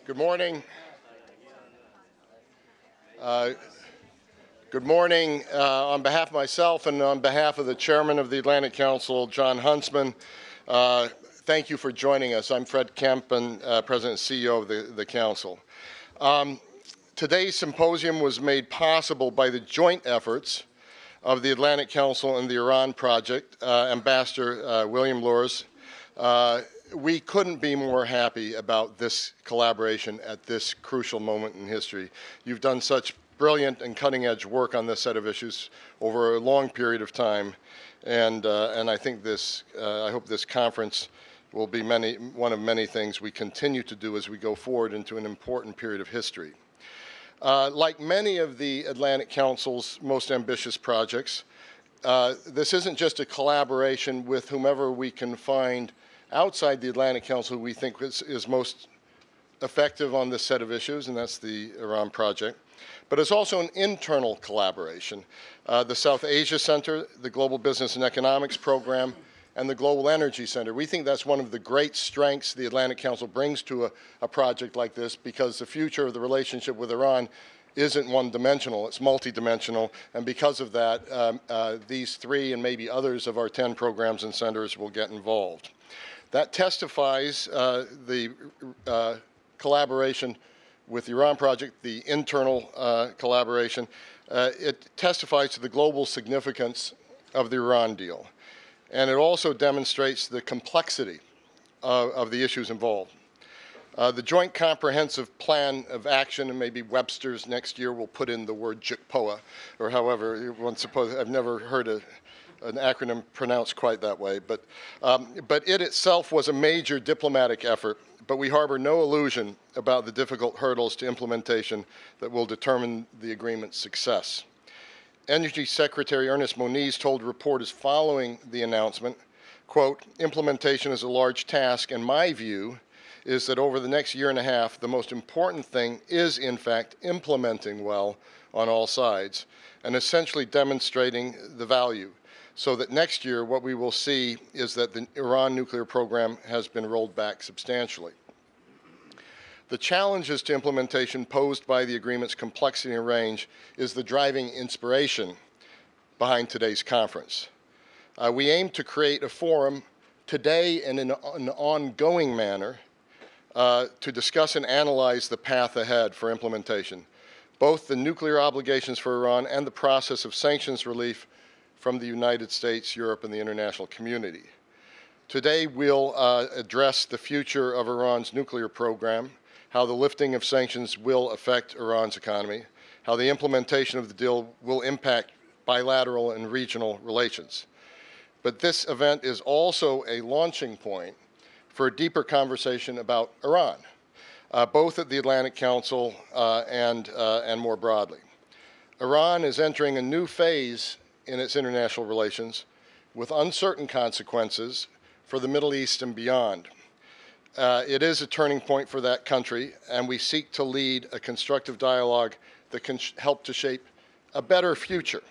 Good morning. Good morning. On behalf of myself and on behalf of the chairman of the Atlantic Council, John Huntsman, thank you for joining us. I'm Fred Kemp, and President and CEO of the Council. Today's symposium was made possible by the joint efforts of the Atlantic Council and the Iran Project, Ambassador William Lors. We couldn't be more happy about this collaboration at this crucial moment in history. You've done such brilliant and cutting-edge work on this set of issues over a long period of time, and I think I hope this conference will be one of many things we continue to do as we go forward into an important period of history. Like many of the Atlantic Council's most ambitious projects, this isn't just a collaboration with whomever we can find outside the Atlantic Council we think is most effective on this set of issues, and that's the Iran Project. But it's also an internal collaboration. The South Asia Center, the Global Business and Economics Program, and the Global Energy Center. We think that's one of the great strengths the Atlantic Council brings to a project like this, because the future of the relationship with Iran isn't one-dimensional, it's multidimensional, and because of that, these 3 and maybe others of our 10 programs and centers will get involved. That testifies the collaboration with the Iran Project, the internal collaboration. It testifies to the global significance of the Iran deal. And it also demonstrates the complexity of the issues involved. The Joint Comprehensive Plan of Action, and maybe Webster's next year will put in the word JCPOA, or however one supposes. I've never heard an acronym pronounced quite that way, but it itself was a major diplomatic effort, but we harbor no illusion about the difficult hurdles to implementation that will determine the agreement's success. Energy Secretary Ernest Moniz told reporters following the announcement, quote, "Implementation is a large task, and my view is that over the next year and a half, the most important thing is, in fact, implementing well on all sides and essentially demonstrating the value, so that next year what we will see is that the Iran nuclear program has been rolled back substantially." The challenges to implementation posed by the agreement's complexity and range is the driving inspiration behind today's conference. We aim to create a forum today and in an ongoing manner to discuss and analyze the path ahead for implementation, both the nuclear obligations for Iran and the process of sanctions relief from the United States, Europe, and the international community. Today, we'll address the future of Iran's nuclear program, how the lifting of sanctions will affect Iran's economy, how the implementation of the deal will impact bilateral and regional relations. But this event is also a launching point for a deeper conversation about Iran, both at the Atlantic Council and more broadly. Iran is entering a new phase in its international relations with uncertain consequences for the Middle East and beyond. It is a turning point for that country, and we seek to lead a constructive dialogue that can help to shape a better future.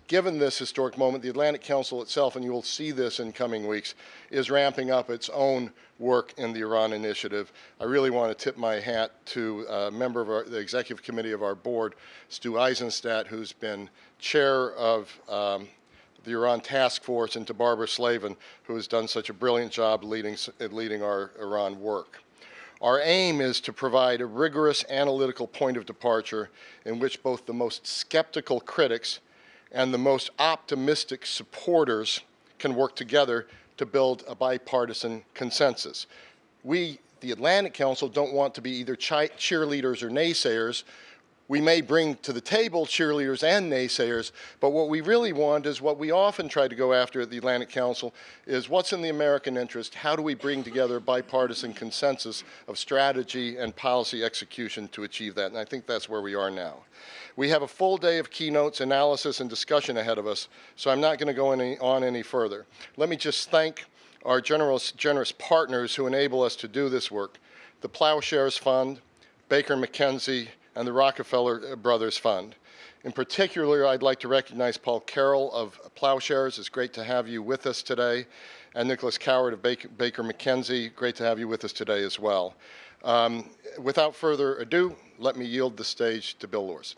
Given this historic moment, the Atlantic Council itself, and you will see this in coming weeks, is ramping up its own work in the Iran initiative. I really want to tip my hat to a member of the executive committee of our board, Stu Eisenstadt, who's been chair of the Iran Task Force, and to Barbara Slavin, who has done such a brilliant job leading our Iran work. Our aim is to provide a rigorous analytical point of departure in which both the most skeptical critics and the most optimistic supporters can work together to build a bipartisan consensus. We, the Atlantic Council, don't want to be either cheerleaders or naysayers. We may bring to the table cheerleaders and naysayers, but what we really want is what we often try to go after at the Atlantic Council is what's in the American interest, how do we bring together a bipartisan consensus of strategy and policy execution to achieve that, and I think that's where we are now. We have a full day of keynotes, analysis, and discussion ahead of us, so I'm not going to go on any further. Let me just thank our generous partners who enable us to do this work, the Plowshares Fund, Baker McKenzie, and the Rockefeller Brothers Fund. In particular, I'd like to recognize Paul Carroll of Plowshares. It's great to have you with us today. And Nicholas Coward of Baker McKenzie, great to have you with us today as well. Without further ado, let me yield the stage to Bill Loers.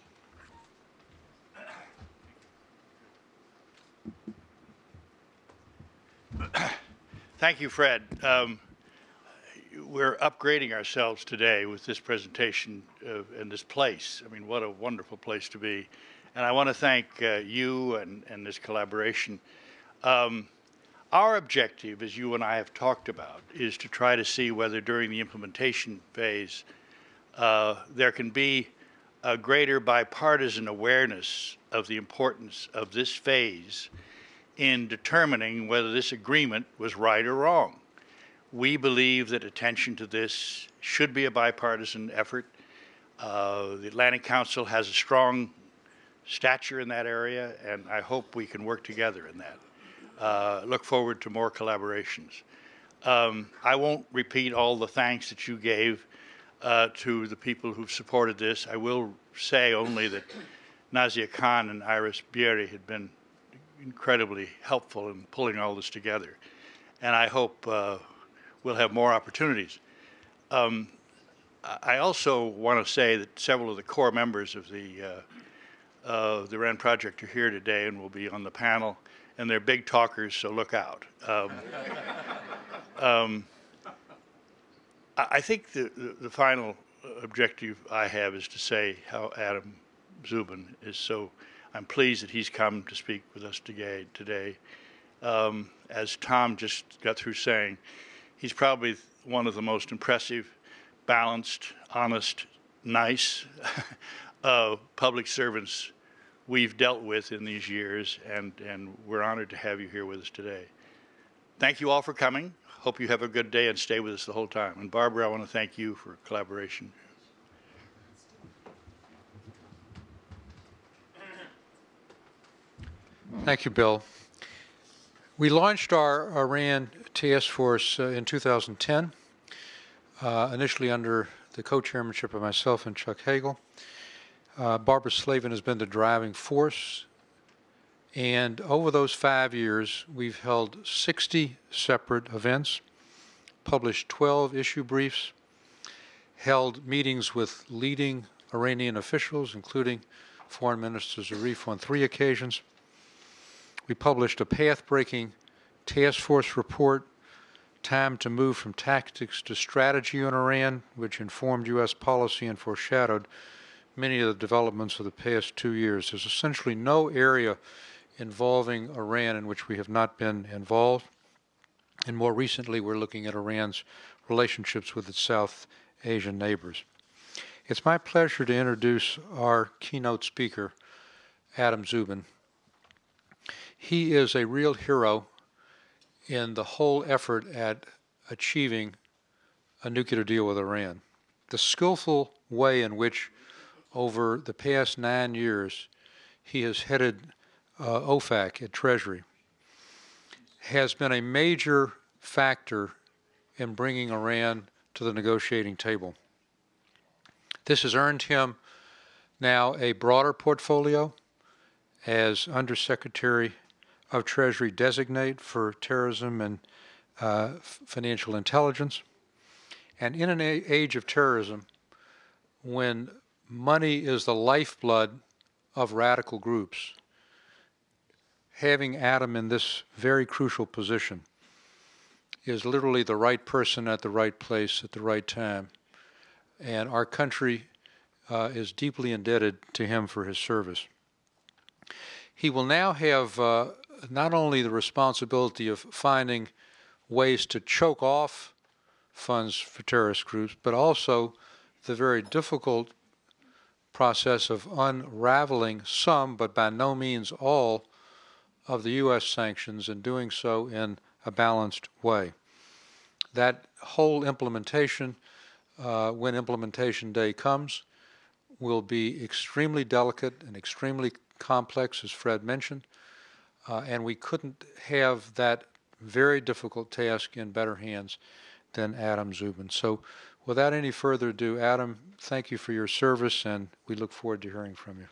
Thank you, Fred. We're upgrading ourselves today with this presentation and this place. I mean, what a wonderful place to be. And I want to thank you and this collaboration. Our objective, as you and I have talked about, is to try to see whether during the implementation phase there can be a greater bipartisan awareness of the importance of this phase in determining whether this agreement was right or wrong. We believe that attention to this should be a bipartisan effort. The Atlantic Council has a strong stature in that area, and I hope we can work together in that. Look forward to more collaborations. I won't repeat all the thanks that you gave to the people who've supported this. I will say only that Nazia Khan and Iris Bieri had been incredibly helpful in pulling all this together. And I hope we'll have more opportunities. I also want to say that several of the core members of the RAND project are here today and will be on the panel, and they're big talkers, so look out. I think the final objective I have is to say how Adam Szubin is so, I'm pleased that he's come to speak with us today. As Tom just got through saying, he's probably one of the most impressive, balanced, honest, nice public servants we've dealt with in these years, and we're honored to have you here with us today. Thank you all for coming. Hope you have a good day and stay with us the whole time. And Barbara, I want to thank you for collaboration. Thank you, Bill. We launched our Iran task force in 2010, initially under the co-chairmanship of myself and Chuck Hagel. Barbara Slavin has been the driving force, and over those 5 years, we've held 60 separate events, published 12 issue briefs, held meetings with leading Iranian officials, including Foreign Minister Zarif on 3 occasions. We published a path-breaking task force report, Time to Move from Tactics to Strategy on Iran, which informed U.S. policy and foreshadowed many of the developments of the past 2 years. There's essentially no area involving Iran in which we have not been involved. And more recently, we're looking at Iran's relationships with its South Asian neighbors. It's my pleasure to introduce our keynote speaker, Adam Szubin. He is a real hero in the whole effort at achieving a nuclear deal with Iran. The skillful way in which, over the past 9 years, he has headed OFAC at Treasury has been a major factor in bringing Iran to the negotiating table. This has earned him now a broader portfolio as Undersecretary of Treasury designate for terrorism and financial intelligence. And in an age of terrorism, when money is the lifeblood of radical groups, having Adam in this very crucial position is literally the right person at the right place at the right time. And our country is deeply indebted to him for his service. He will now have not only the responsibility of finding ways to choke off funds for terrorist groups, but also the very difficult process of unraveling some, but by no means all, of the U.S. sanctions, and doing so in a balanced way. That whole implementation, when implementation day comes, will be extremely delicate and extremely complex, as Fred mentioned, and we couldn't have that very difficult task in better hands than Adam Szubin. So without any further ado, Adam, thank you for your service, and we look forward to hearing from you.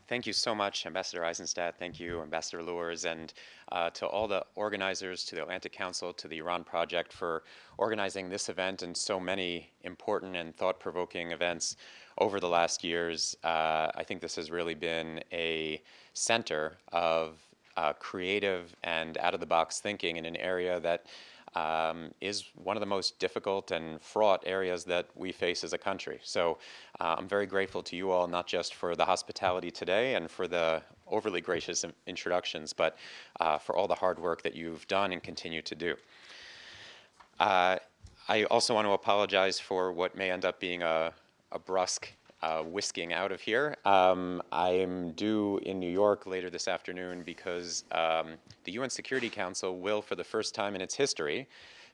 Thank you so much, Ambassador Eisenstadt. Thank you, Ambassador Lures, and to all the organizers, to the Atlantic Council, to the Iran Project for organizing this event and so many important and thought-provoking events over the last years. I think this has really been a center of creative and out-of-the-box thinking in an area that is one of the most difficult and fraught areas that we face as a country. So I'm very grateful to you all, not just for the hospitality today and for the overly gracious introductions, but for all the hard work that you've done and continue to do. I also want to apologize for what may end up being a brusque whisking out of here. I'm due in New York later this afternoon because the UN Security Council will, for the first time in its history,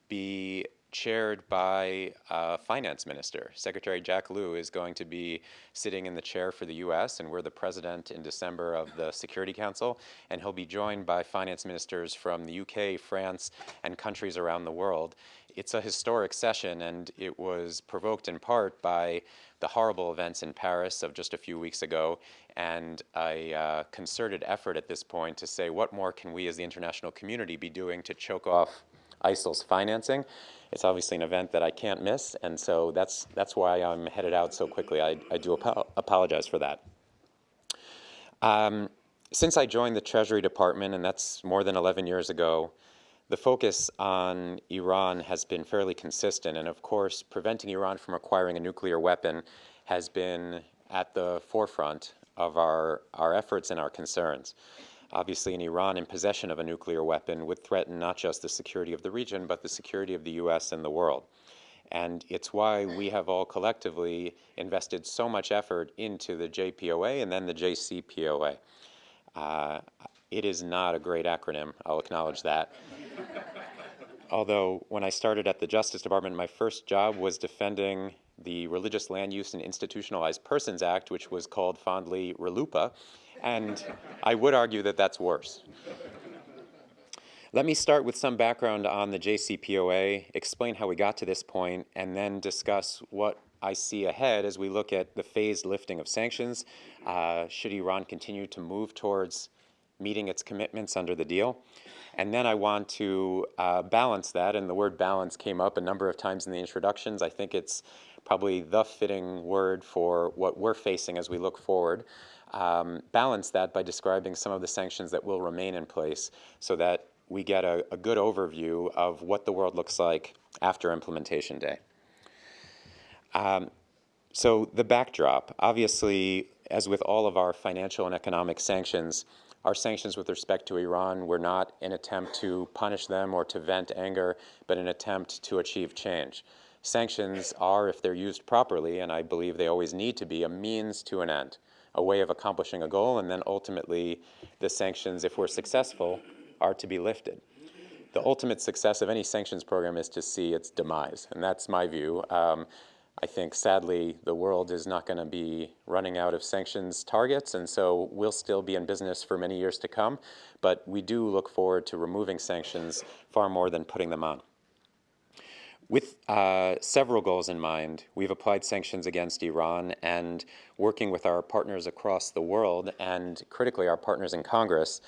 be chaired by a finance minister. Secretary Jack Lew is going to be sitting in the chair for the US, and we're the president in December of the Security Council, and he'll be joined by finance ministers from the UK, France, and countries around the world. It's a historic session, and it was provoked in part by the horrible events in Paris of just a few weeks ago, and a concerted effort at this point to say, what more can we as the international community be doing to choke off ISIL's financing? It's obviously an event that I can't miss, and so that's why I'm headed out so quickly. I do apologize for that. Since I joined the Treasury Department, and that's more than 11 years ago, the focus on Iran has been fairly consistent, and of course, preventing Iran from acquiring a nuclear weapon has been at the forefront of our efforts and our concerns. Obviously, an Iran in possession of a nuclear weapon would threaten not just the security of the region, but the security of the US and the world. And it's why we have all collectively invested so much effort into the JPOA and then the JCPOA. It is not a great acronym, I'll acknowledge that. Although when I started at the Justice Department, my first job was defending the Religious Land Use and Institutionalized Persons Act, which was called fondly RLUIPA, and I would argue that that's worse. Let me start with some background on the JCPOA, explain how we got to this point, and then discuss what I see ahead as we look at the phased lifting of sanctions. Should Iran continue to move towards meeting its commitments under the deal? And then I want to balance that, and the word balance came up a number of times in the introductions. I think it's probably the fitting word for what we're facing as we look forward. Balance that by describing some of the sanctions that will remain in place so that we get a good overview of what the world looks like after implementation day. So the backdrop, obviously, as with all of our financial and economic sanctions, our sanctions with respect to Iran were not an attempt to punish them or to vent anger, but an attempt to achieve change. Sanctions are, if they're used properly, and I believe they always need to be, a means to an end, a way of accomplishing a goal, and then ultimately the sanctions, if we're successful, are to be lifted. The ultimate success of any sanctions program is to see its demise, and that's my view. I think, sadly, the world is not going to be running out of sanctions targets, and so we'll still be in business for many years to come, but we do look forward to removing sanctions far more than putting them on. With several goals in mind, we've applied sanctions against Iran, and working with our partners across the world, and critically our partners in Congress,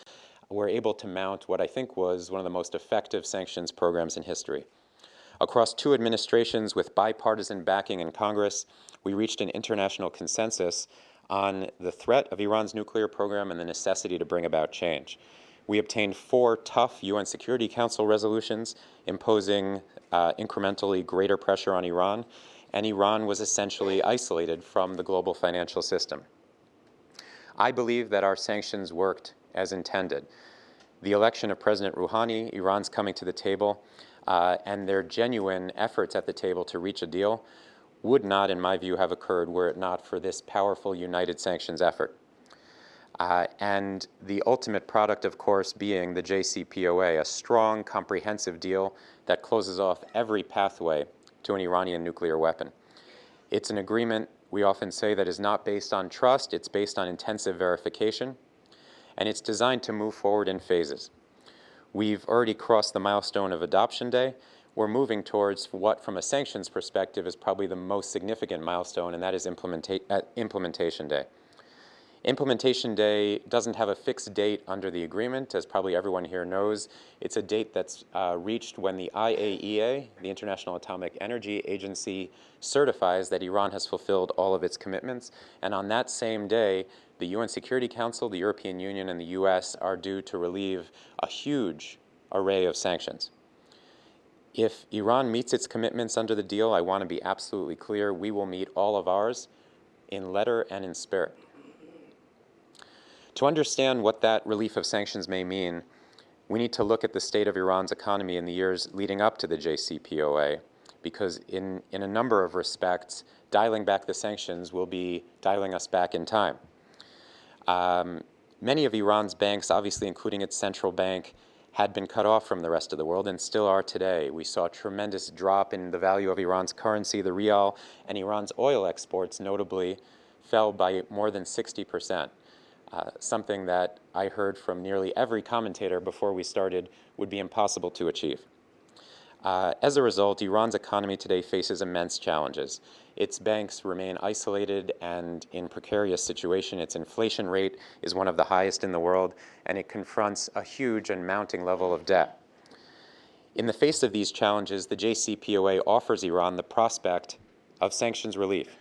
we're able to mount what I think was one of the most effective sanctions programs in history. Across two administrations with bipartisan backing in Congress, we reached an international consensus on the threat of Iran's nuclear program and the necessity to bring about change. We obtained 4 tough UN Security Council resolutions imposing incrementally greater pressure on Iran, and Iran was essentially isolated from the global financial system. I believe that our sanctions worked as intended. The election of President Rouhani, Iran's coming to the table, and their genuine efforts at the table to reach a deal would not, in my view, have occurred were it not for this powerful united sanctions effort. And the ultimate product, of course, being the JCPOA, a strong, comprehensive deal that closes off every pathway to an Iranian nuclear weapon. It's an agreement, we often say, that is not based on trust, it's based on intensive verification. and it's designed to move forward in phases. We've already crossed the milestone of Adoption Day. We're moving towards what, from a sanctions perspective, is probably the most significant milestone, and that is Implementation Day. Implementation Day doesn't have a fixed date under the agreement, as probably everyone here knows. It's a date that's reached when the IAEA, the International Atomic Energy Agency, certifies that Iran has fulfilled all of its commitments. And on that same day, the UN Security Council, the European Union, and the US are due to relieve a huge array of sanctions. If Iran meets its commitments under the deal, I want to be absolutely clear, we will meet all of ours in letter and in spirit. To understand what that relief of sanctions may mean, we need to look at the state of Iran's economy in the years leading up to the JCPOA, because in a number of respects, dialing back the sanctions will be dialing us back in time. Many of Iran's banks, obviously including its central bank, had been cut off from the rest of the world and still are today. We saw a tremendous drop in the value of Iran's currency, the rial, and Iran's oil exports notably fell by more than 60%. Something that I heard from nearly every commentator before we started would be impossible to achieve. As a result, Iran's economy today faces immense challenges. Its banks remain isolated and in precarious situation. Its inflation rate is one of the highest in the world, and it confronts a huge and mounting level of debt. In the face of these challenges, the JCPOA offers Iran the prospect of sanctions relief.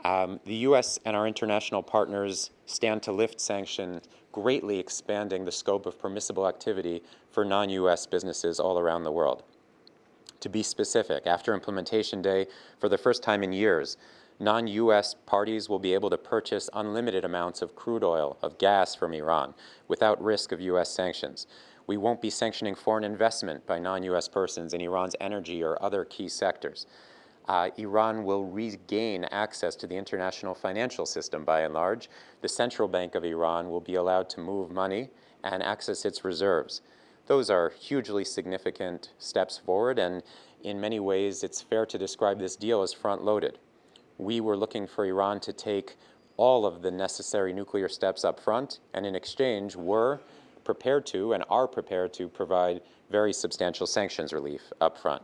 The U.S. and our international partners stand to lift sanctions, greatly expanding the scope of permissible activity for non-U.S. businesses all around the world. To be specific, after Implementation Day, for the first time in years, non-U.S. parties will be able to purchase unlimited amounts of crude oil, of gas from Iran, without risk of U.S. sanctions. We won't be sanctioning foreign investment by non-U.S. persons in Iran's energy or other key sectors. Iran will regain access to the international financial system by and large. The central bank of Iran will be allowed to move money and access its reserves. Those are hugely significant steps forward, and in many ways it's fair to describe this deal as front-loaded. We were looking for Iran to take all of the necessary nuclear steps up front, and in exchange were prepared to and are prepared to provide very substantial sanctions relief up front.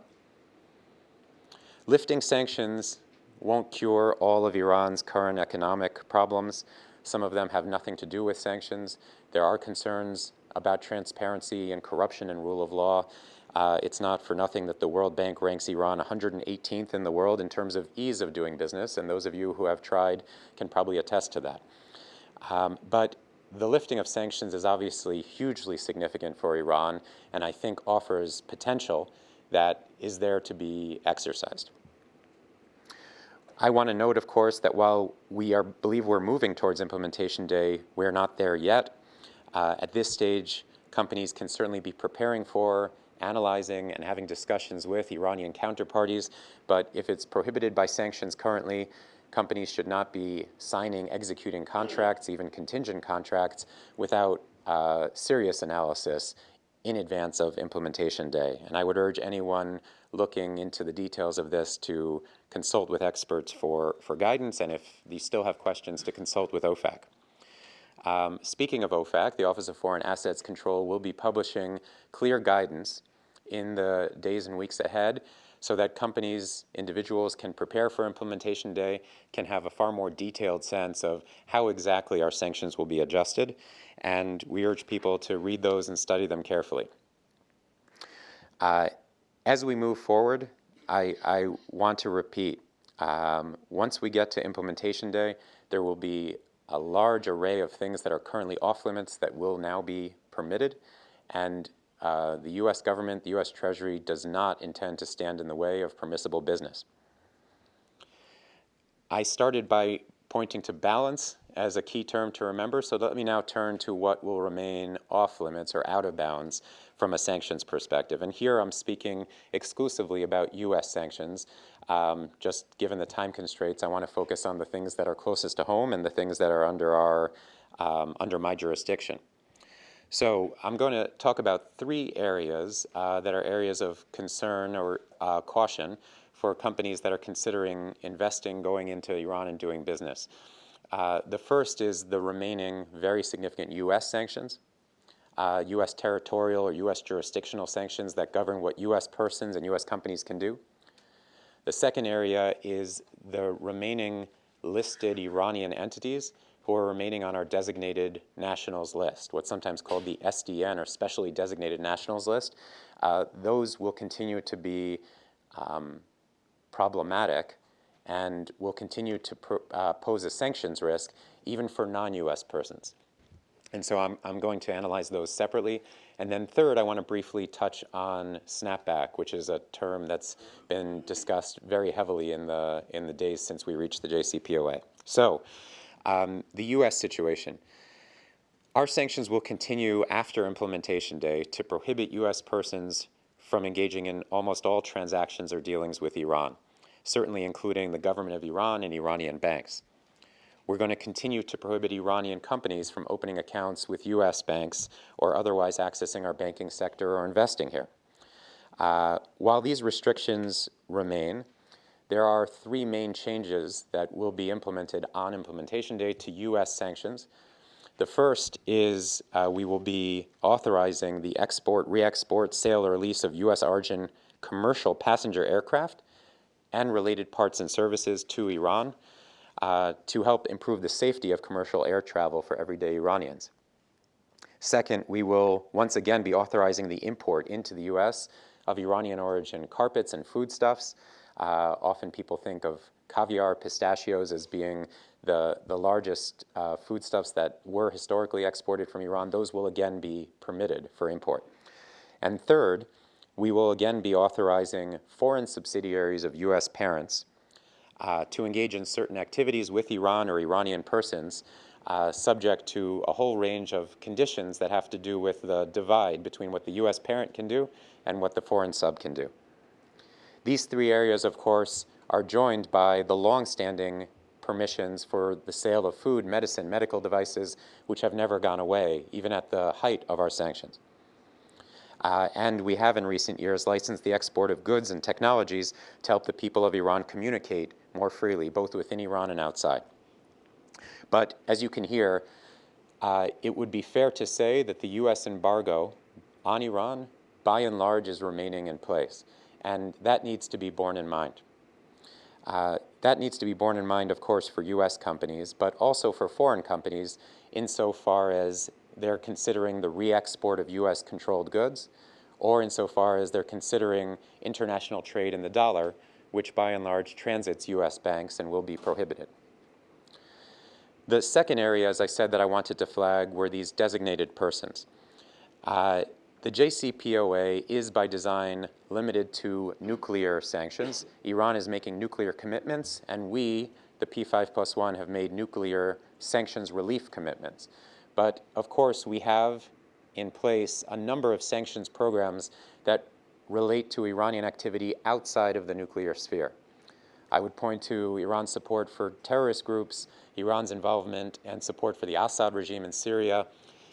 Lifting sanctions won't cure all of Iran's current economic problems. Some of them have nothing to do with sanctions. There are concerns about transparency and corruption and rule of law. It's not for nothing that the World Bank ranks Iran 118th in the world in terms of ease of doing business, and those of you who have tried can probably attest to that. But the lifting of sanctions is obviously hugely significant for Iran, and I think offers potential that is there to be exercised. I want to note, of course, that while we believe we're moving towards Implementation Day, we're not there yet. At this stage, companies can certainly be preparing for, analyzing, and having discussions with Iranian counterparties, but if it's prohibited by sanctions currently, companies should not be signing, executing contracts, even contingent contracts, without serious analysis in advance of Implementation Day. And I would urge anyone looking into the details of this to consult with experts for guidance, and if you still have questions, to consult with OFAC. Speaking of OFAC, the Office of Foreign Assets Control will be publishing clear guidance in the days and weeks ahead so that companies, individuals can prepare for Implementation Day, can have a far more detailed sense of how exactly our sanctions will be adjusted, and we urge people to read those and study them carefully. As we move forward, I want to repeat, once we get to Implementation Day, there will be a large array of things that are currently off limits that will now be permitted, and the U.S. government, the U.S. Treasury, does not intend to stand in the way of permissible business. I started by pointing to balance as a key term to remember, so let me now turn to what will remain off limits or out of bounds from a sanctions perspective. And here I'm speaking exclusively about U.S. sanctions. Just given the time constraints, I want to focus on the things that are closest to home and the things that are under my jurisdiction. So I'm going to talk about three areas that are areas of concern or caution for companies that are considering investing, going into Iran, and doing business. The first is the remaining very significant U.S. sanctions, U.S. territorial or U.S. jurisdictional sanctions that govern what U.S. persons and U.S. companies can do. The second area is the remaining listed Iranian entities who are remaining on our designated nationals list, what's sometimes called the SDN, or Specially Designated Nationals list. Those will continue to be problematic and will continue to pose a sanctions risk even for non-U.S. persons. And so I'm going to analyze those separately. And then third, I want to briefly touch on snapback, which is a term that's been discussed very heavily in the days since we reached the JCPOA. So the U.S. situation. Our sanctions will continue after implementation day to prohibit U.S. persons from engaging in almost all transactions or dealings with Iran, certainly including the government of Iran and Iranian banks. We're going to continue to prohibit Iranian companies from opening accounts with U.S. banks or otherwise accessing our banking sector or investing here. While these restrictions remain, there are three main changes that will be implemented on implementation day to U.S. sanctions. The first is we will be authorizing the export, re-export, sale, or lease of U.S. origin commercial passenger aircraft and related parts and services to Iran to help improve the safety of commercial air travel for everyday Iranians. Second, we will once again be authorizing the import into the U.S. of Iranian origin carpets and foodstuffs. Often people think of caviar, pistachios as being the largest foodstuffs that were historically exported from Iran. Those will again be permitted for import. And third, we will again be authorizing foreign subsidiaries of U.S. parents to engage in certain activities with Iran or Iranian persons subject to a whole range of conditions that have to do with the divide between what the U.S. parent can do and what the foreign sub can do. These three areas, of course, are joined by the long-standing permissions for the sale of food, medicine, medical devices, which have never gone away, even at the height of our sanctions. And we have in recent years licensed the export of goods and technologies to help the people of Iran communicate more freely, both within Iran and outside. But as you can hear, it would be fair to say that the U.S. embargo on Iran, by and large, is remaining in place. And that needs to be borne in mind. That needs to be borne in mind, of course, for U.S. companies, but also for foreign companies insofar as they're considering the re-export of U.S.-controlled goods, or insofar as they're considering international trade in the dollar, which by and large transits U.S. banks and will be prohibited. The second area, as I said, that I wanted to flag were these designated persons. The JCPOA is by design limited to nuclear sanctions. Iran is making nuclear commitments, and we, the P5+1, have made nuclear sanctions relief commitments. But of course, we have in place a number of sanctions programs that relate to Iranian activity outside of the nuclear sphere. I would point to Iran's support for terrorist groups, Iran's involvement and support for the Assad regime in Syria,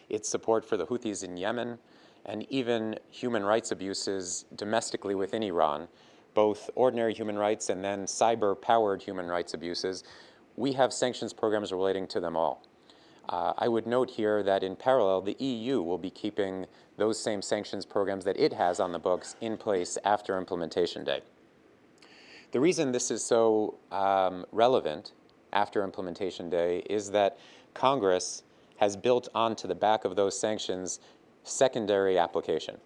its support for the Houthis in Yemen, and even human rights abuses domestically within Iran, both ordinary human rights and then cyber-powered human rights abuses. We have sanctions programs relating to them all. I would note here that in parallel, the EU will be keeping those same sanctions programs that it has on the books in place after implementation day. The reason this is so relevant after implementation day is that Congress has built onto the back of those sanctions secondary application,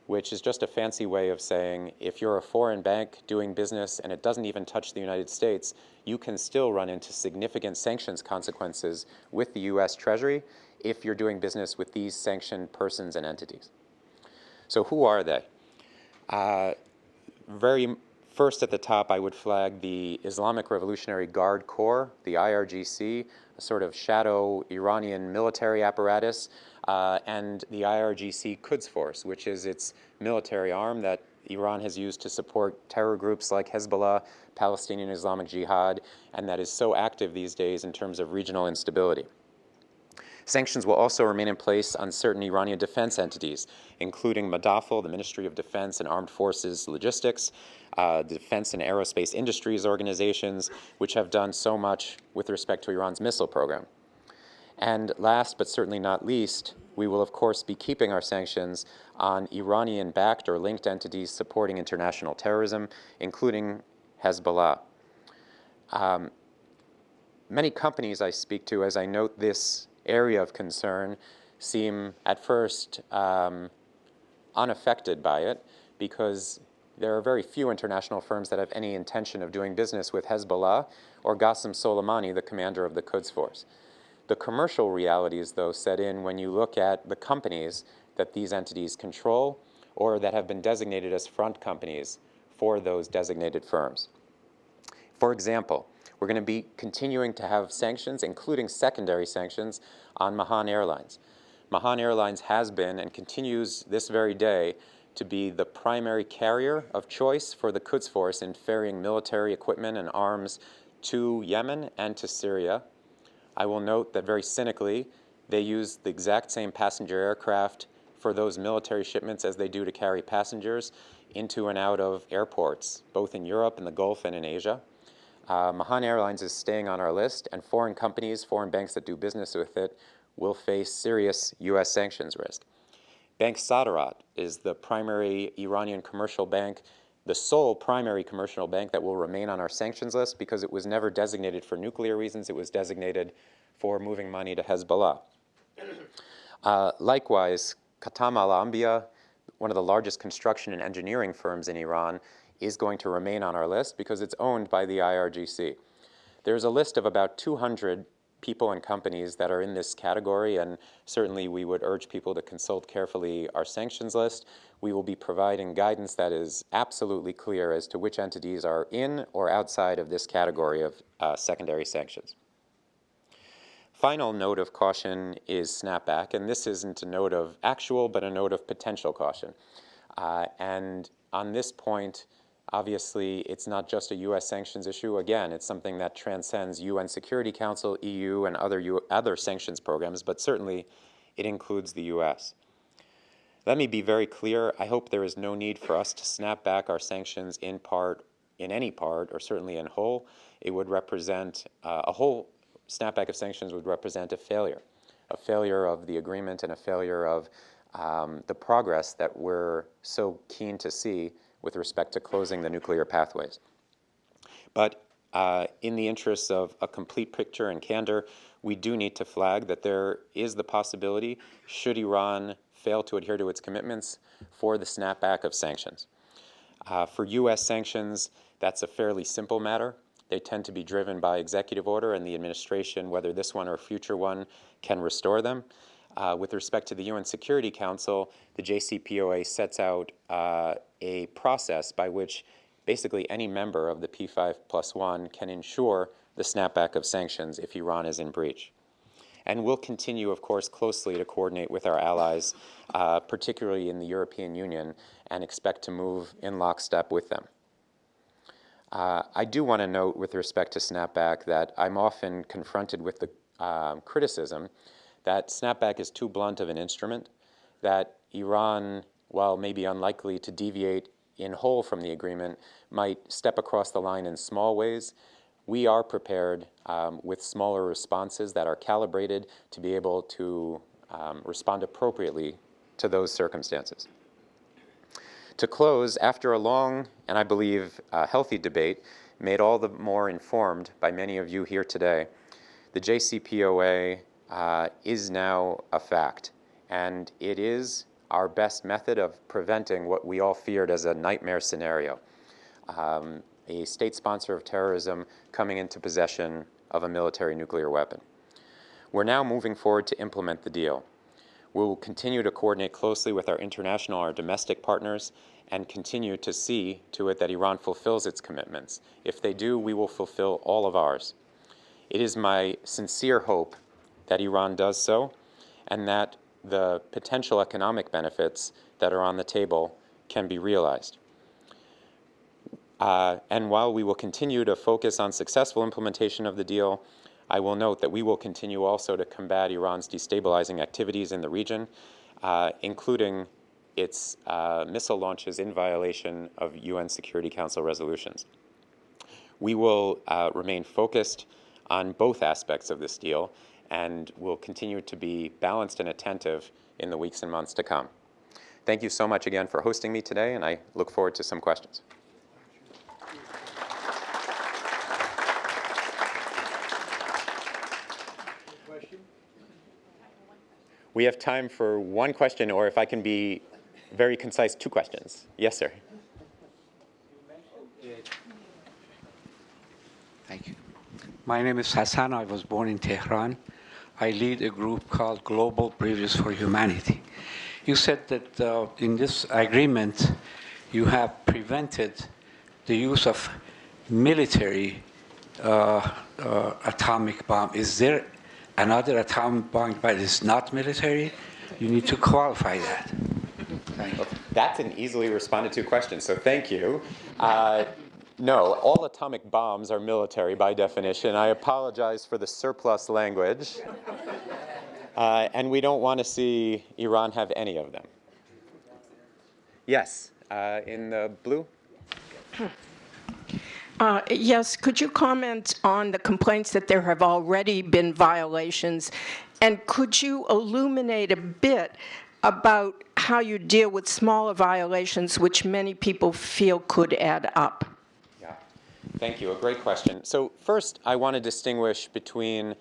which is just a fancy way of saying if you're a foreign bank doing business and it doesn't even touch the United States, you can still run into significant sanctions consequences with the U.S. Treasury if you're doing business with these sanctioned persons and entities. So who are they? Very first at the top, I would flag the Islamic Revolutionary Guard Corps, the IRGC, a sort of shadow Iranian military apparatus, and the IRGC Quds Force, which is its military arm that Iran has used to support terror groups like Hezbollah, Palestinian Islamic Jihad, and that is so active these days in terms of regional instability. Sanctions will also remain in place on certain Iranian defense entities, including Madafal, the Ministry of Defense and Armed Forces Logistics, the Defense and Aerospace Industries organizations, which have done so much with respect to Iran's missile program. And last but certainly not least, we will of course be keeping our sanctions on Iranian-backed or linked entities supporting international terrorism, including Hezbollah. Many companies I speak to, as I note this area of concern, seem at first unaffected by it because there are very few international firms that have any intention of doing business with Hezbollah or Qasem Soleimani, the commander of the Quds Force. The commercial realities, though, set in when you look at the companies that these entities control or that have been designated as front companies for those designated firms. For example, we're going to be continuing to have sanctions, including secondary sanctions, on Mahan Airlines. Mahan Airlines has been and continues this very day to be the primary carrier of choice for the Quds Force in ferrying military equipment and arms to Yemen and to Syria. I will note that very cynically, they use the exact same passenger aircraft for those military shipments as they do to carry passengers into and out of airports, both in Europe, in the Gulf, and in Asia. Mahan Airlines is staying on our list, and foreign companies, foreign banks that do business with it will face serious U.S. sanctions risk. Bank Sadarat is the primary Iranian commercial bank, the sole primary commercial bank that will remain on our sanctions list because it was never designated for nuclear reasons. It was designated for moving money to Hezbollah. Likewise, Khatam Al-Anbiya, one of the largest construction and engineering firms in Iran, is going to remain on our list because it's owned by the IRGC. There's a list of about 200 people and companies that are in this category, and certainly we would urge people to consult carefully our sanctions list. We will be providing guidance that is absolutely clear as to which entities are in or outside of this category of secondary sanctions. Final note of caution is Snapback, and this isn't a note of actual, but a note of potential caution. And on this point, obviously, it's not just a U.S. sanctions issue. Again, it's something that transcends UN Security Council, EU, and other sanctions programs, but certainly it includes the U.S. Let me be very clear. I hope there is no need for us to snap back our sanctions in part, in any part, or certainly in whole. It would represent, a whole snapback of sanctions would represent a failure of the agreement and a failure of the progress that we're so keen to see with respect to closing the nuclear pathways. But in the interests of a complete picture and candor, we do need to flag that there is the possibility, should Iran fail to adhere to its commitments, for the snapback of sanctions. For U.S. sanctions, that's a fairly simple matter. They tend to be driven by executive order, and the administration, whether this one or a future one, can restore them. With respect to the UN Security Council, the JCPOA sets out a process by which basically any member of the P5+1 can ensure the snapback of sanctions if Iran is in breach. And we'll continue, of course, closely to coordinate with our allies, particularly in the European Union, and expect to move in lockstep with them. I do want to note with respect to snapback that I'm often confronted with the criticism that snapback is too blunt of an instrument, that Iran, while maybe unlikely to deviate in whole from the agreement, might step across the line in small ways. We are prepared with smaller responses that are calibrated to be able to respond appropriately to those circumstances. To close, after a long and I believe healthy debate, made all the more informed by many of you here today, the JCPOA is now a fact, and it is our best method of preventing what we all feared as a nightmare scenario, a state sponsor of terrorism coming into possession of a military nuclear weapon. We're now moving forward to implement the deal. We will continue to coordinate closely with our international, our domestic partners, and continue to see to it that Iran fulfills its commitments. If they do, we will fulfill all of ours. It is my sincere hope that Iran does so, and that the potential economic benefits that are on the table can be realized. And while we will continue to focus on successful implementation of the deal, I will note that we will continue also to combat Iran's destabilizing activities in the region, including its missile launches in violation of UN Security Council resolutions. We will remain focused on both aspects of this deal and will continue to be balanced and attentive in the weeks and months to come. Thank you so much again for hosting me today, and I look forward to some questions. We have time for one question, or if I can be very concise, 2 questions. Yes, sir. Thank you. My name is Hassan. I was born in Tehran. I lead a group called Global Bridges for Humanity. You said that in this agreement, you have prevented the use of military atomic bomb. Is there another atomic bomb that is not military? You need to qualify that. Thank you. That's an easily responded to question, so thank you. No, all atomic bombs are military by definition. I apologize for the surplus language. And we don't want to see Iran have any of them. Yes, in the blue? Yes, could you comment on the complaints that there have already been violations? And could you illuminate a bit about how you deal with smaller violations, which many people feel could add up? Yeah, thank you. A great question. So first, I want to distinguish between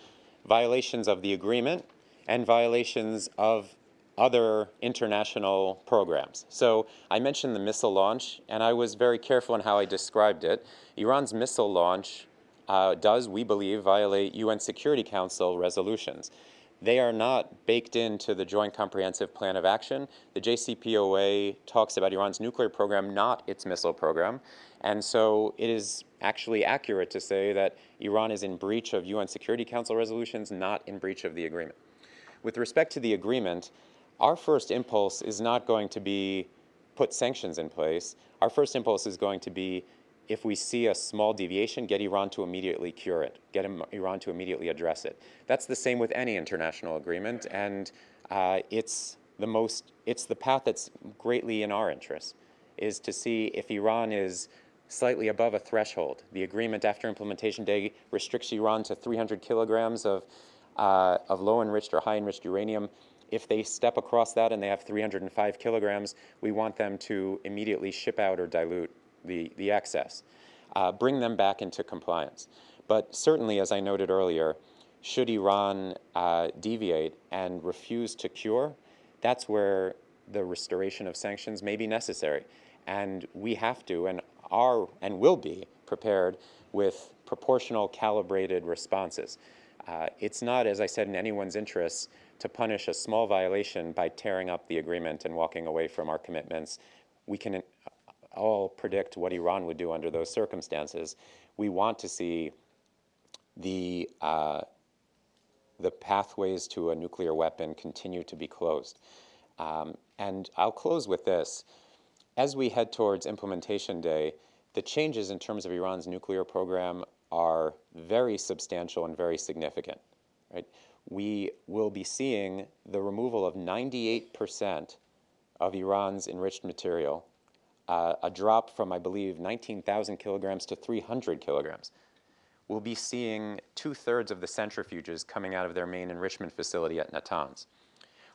violations of the agreement and violations of other international programs. So I mentioned the missile launch, and I was very careful in how I described it. Iran's missile launch does, we believe, violate UN Security Council resolutions. They are not baked into the Joint Comprehensive Plan of Action. The JCPOA talks about Iran's nuclear program, not its missile program. And so it is actually accurate to say that Iran is in breach of UN Security Council resolutions, not in breach of the agreement. With respect to the agreement, our first impulse is not going to be put sanctions in place. Our first impulse is going to be, if we see a small deviation, get Iran to immediately cure it, get Iran to immediately address it. That's the same with any international agreement, and it's the path that's greatly in our interest, is to see if Iran is slightly above a threshold. The agreement after implementation day restricts Iran to 300 kilograms of low-enriched or high-enriched uranium. If they step across that and they have 305 kilograms, we want them to immediately ship out or dilute the excess, bring them back into compliance. But certainly, as I noted earlier, should Iran deviate and refuse to cure, that's where the restoration of sanctions may be necessary. And we have to and are and will be prepared with proportional, calibrated responses. It's not, as I said, in anyone's interests to punish a small violation by tearing up the agreement and walking away from our commitments. We can all predict what Iran would do under those circumstances. We want to see the pathways to a nuclear weapon continue to be closed. And I'll close with this. As we head towards implementation day, the changes in terms of Iran's nuclear program are very substantial and very significant. Right? We will be seeing the removal of 98% of Iran's enriched material, a drop from, I believe, 19,000 kilograms to 300 kilograms. We'll be seeing 2/3 of the centrifuges coming out of their main enrichment facility at Natanz.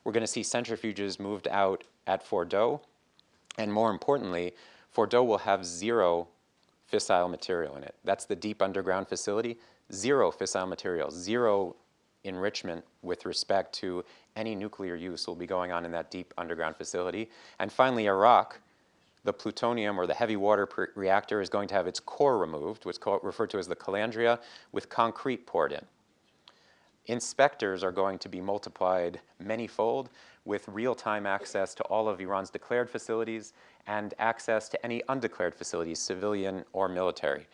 We're going to see centrifuges moved out at Fordow, and more importantly, Fordow will have 0 fissile material in it. That's the deep underground facility. 0 fissile material, 0 enrichment with respect to any nuclear use will be going on in that deep underground facility. And finally, Iraq, the plutonium or the heavy water reactor is going to have its core removed, what's referred to as the calandria, with concrete poured in. Inspectors are going to be multiplied many-fold with real-time access to all of Iran's declared facilities and access to any undeclared facilities, civilian or military.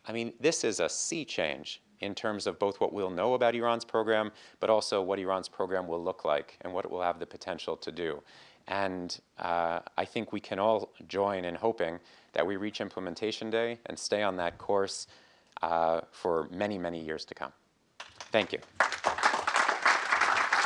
I mean, this is a sea change in terms of both what we'll know about Iran's program, but also what Iran's program will look like and what it will have the potential to do. And I think we can all join in hoping that we reach implementation day and stay on that course for many, many years to come. Thank you.